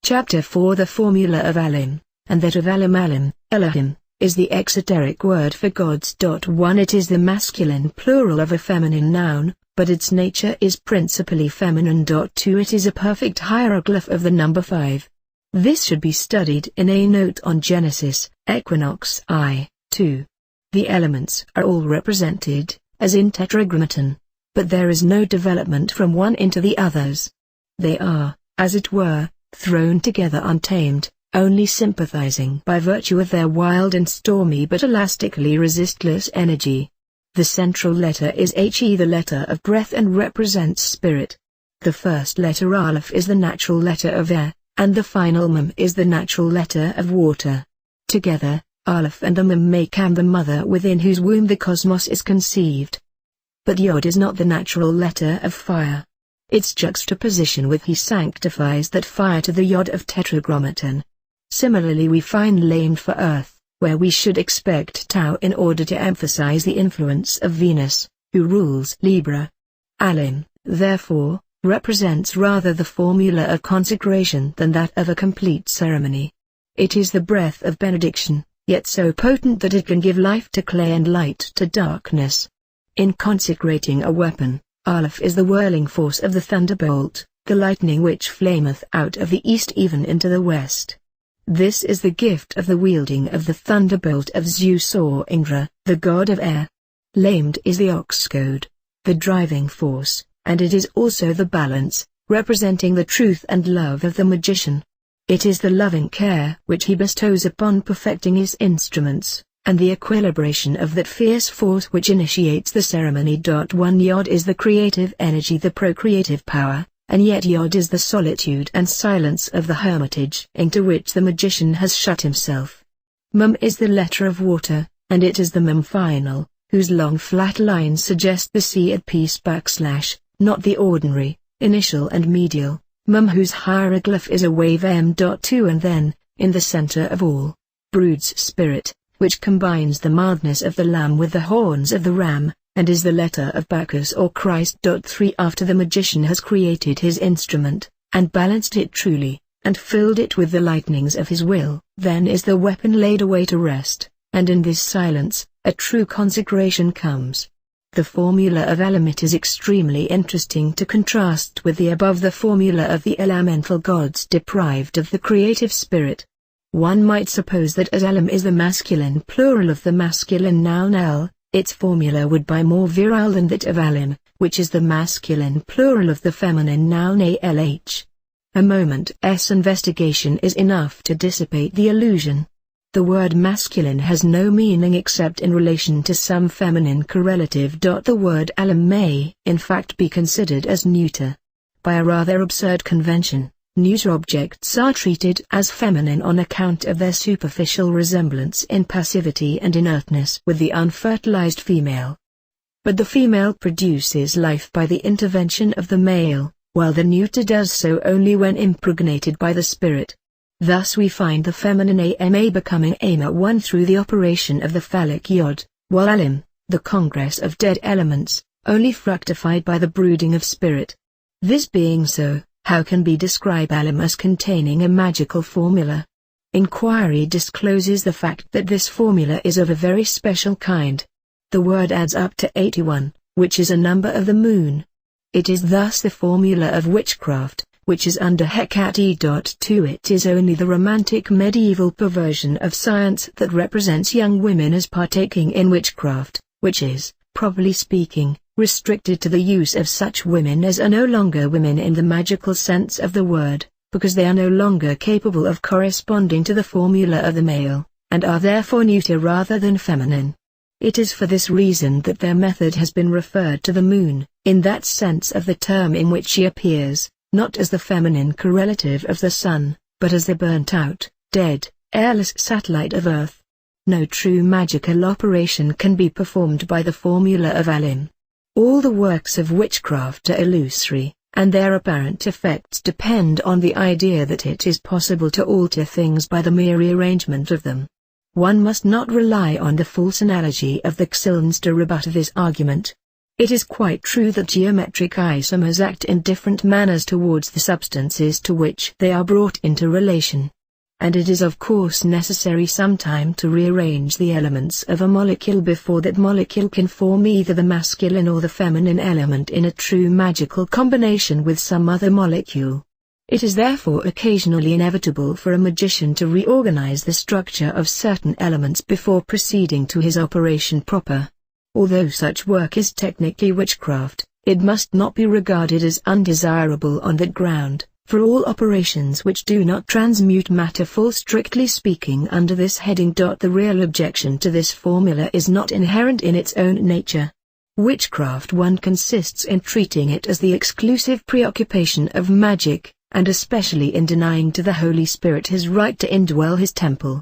Chapter 4. The formula of ALIM, and that of ALIM. ALHIM, is the exoteric word for gods. 1. It is the masculine plural of a feminine noun, but its nature is principally feminine. 2. It is a perfect hieroglyph of the number 5. This should be studied in a note on Genesis, Equinox I, 2. The elements are all represented, as in tetragrammaton, but there is no development from one into the others. They are, as it were, thrown together untamed, only sympathizing by virtue of their wild and stormy but elastically resistless energy. The central letter is HE, the letter of breath, and represents spirit. The first letter Aleph is the natural letter of air, and the final Mem is the natural letter of water. Together, Aleph and the Mem make Am, the mother within whose womb the cosmos is conceived. But Yod is not the natural letter of fire. Its juxtaposition with He sanctifies that fire to the Yod of tetragrammaton. Similarly we find Lamed for earth, where we should expect Tau in order to emphasize the influence of Venus, who rules Libra. ALIM, therefore, represents rather the formula of consecration than that of a complete ceremony. It is the breath of benediction, yet so potent that it can give life to clay and light to darkness. In consecrating a weapon, Aleph is the whirling force of the thunderbolt, the lightning which flameth out of the east even into the west. This is the gift of the wielding of the thunderbolt of Zeus or Indra, the god of air. Lamed is the ox goad, the driving force, and it is also the balance, representing the truth and love of the magician. It is the loving care which he bestows upon perfecting his instruments, and the equilibration of that fierce force which initiates the ceremony. 1. Yod is the creative energy, the procreative power, and yet Yod is the solitude and silence of the hermitage into which the magician has shut himself. Mem is the letter of water, and it is the Mem final, whose long flat lines suggest the sea at peace / not the ordinary, initial and medial, Mem whose hieroglyph is a wave M.2, and then, in the center of all, broods spirit, which combines the mildness of the lamb with the horns of the ram, and is the letter of Bacchus or Christ. 3. After the magician has created his instrument, and balanced it truly, and filled it with the lightnings of his will, then is the weapon laid away to rest, and in this silence, a true consecration comes. The formula of Alimit is extremely interesting to contrast with the above, the formula of the elemental gods deprived of the creative spirit. One might suppose that as Alim is the masculine plural of the masculine noun El, its formula would be more virile than that of Alim, which is the masculine plural of the feminine noun ALH. A moment's investigation is enough to dissipate the illusion. The word masculine has no meaning except in relation to some feminine correlative. The word Alim may, in fact, be considered as neuter. By a rather absurd convention, neuter objects are treated as feminine on account of their superficial resemblance in passivity and inertness with the unfertilized female. But the female produces life by the intervention of the male, while the neuter does so only when impregnated by the spirit. Thus we find the feminine AMA becoming AMA1 through the operation of the phallic Yod, while Alim, the congress of dead elements, only fructified by the brooding of spirit. This being so, how can we describe Alim as containing a magical formula? Inquiry discloses the fact that this formula is of a very special kind. The word adds up to 81, which is a number of the moon. It is thus the formula of witchcraft, which is under Hecate. 2. It is only the romantic medieval perversion of science that represents young women as partaking in witchcraft, which is, properly speaking, restricted to the use of such women as are no longer women in the magical sense of the word, because they are no longer capable of corresponding to the formula of the male, and are therefore neuter rather than feminine. It is for this reason that their method has been referred to the moon, in that sense of the term in which she appears, not as the feminine correlative of the sun, but as the burnt-out, dead, airless satellite of Earth. No true magical operation can be performed by the formula of Alim. All the works of witchcraft are illusory, and their apparent effects depend on the idea that it is possible to alter things by the mere rearrangement of them. One must not rely on the false analogy of the Xylns to rebut this argument. It is quite true that geometric isomers act in different manners towards the substances to which they are brought into relation. And it is of course necessary sometime to rearrange the elements of a molecule before that molecule can form either the masculine or the feminine element in a true magical combination with some other molecule. It is therefore occasionally inevitable for a magician to reorganize the structure of certain elements before proceeding to his operation proper. Although such work is technically witchcraft, it must not be regarded as undesirable on that ground. For all operations which do not transmute matter fall strictly speaking under this heading. The real objection to this formula is not inherent in its own nature. Witchcraft 1 consists in treating it as the exclusive preoccupation of magic, and especially in denying to the Holy Spirit his right to indwell his temple.